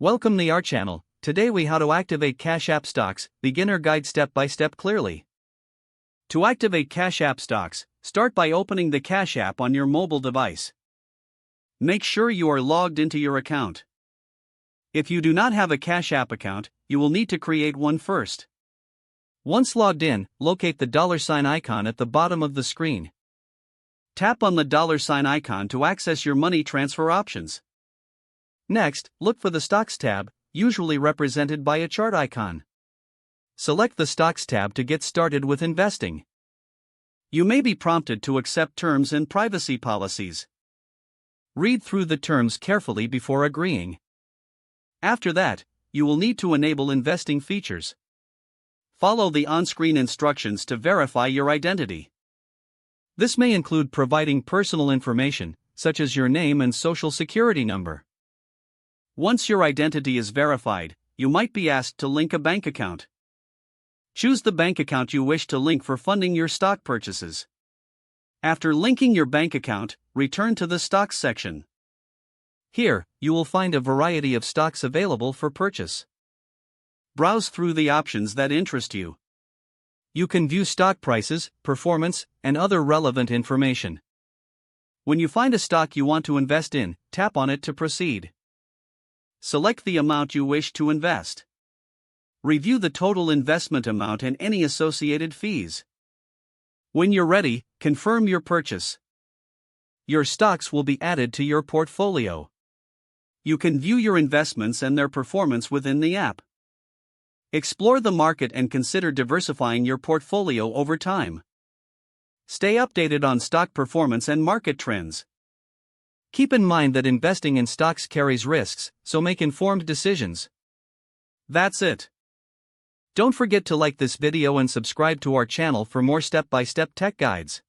Welcome to our channel. Today we how to activate Cash App stocks, beginner guide step by step clearly. To activate Cash App stocks, start by opening the Cash App on your mobile device. Make sure you are logged into your account. If you do not have a Cash App account, you will need to create one first. Once logged in, locate the $sign icon at the bottom of the screen. Tap on the $sign icon to access your money transfer options. Next, look for the Stocks tab, usually represented by a chart icon. Select the Stocks tab to get started with investing. You may be prompted to accept terms and privacy policies. Read through the terms carefully before agreeing. After that, you will need to enable investing features. Follow the on-screen instructions to verify your identity. This may include providing personal information, such as your name and social security number. Once your identity is verified, you might be asked to link a bank account. Choose the bank account you wish to link for funding your stock purchases. After linking your bank account, return to the Stocks section. Here, you will find a variety of stocks available for purchase. Browse through the options that interest you. You can view stock prices, performance, and other relevant information. When you find a stock you want to invest in, tap on it to proceed. Select the amount you wish to invest. Review the total investment amount and any associated fees. When you're ready, confirm your purchase. Your stocks will be added to your portfolio. You can view your investments and their performance within the app. Explore the market and consider diversifying your portfolio over time. Stay updated on stock performance and market trends. Keep in mind that investing in stocks carries risks, so make informed decisions. That's it. Don't forget to like this video and subscribe to our channel for more step-by-step tech guides.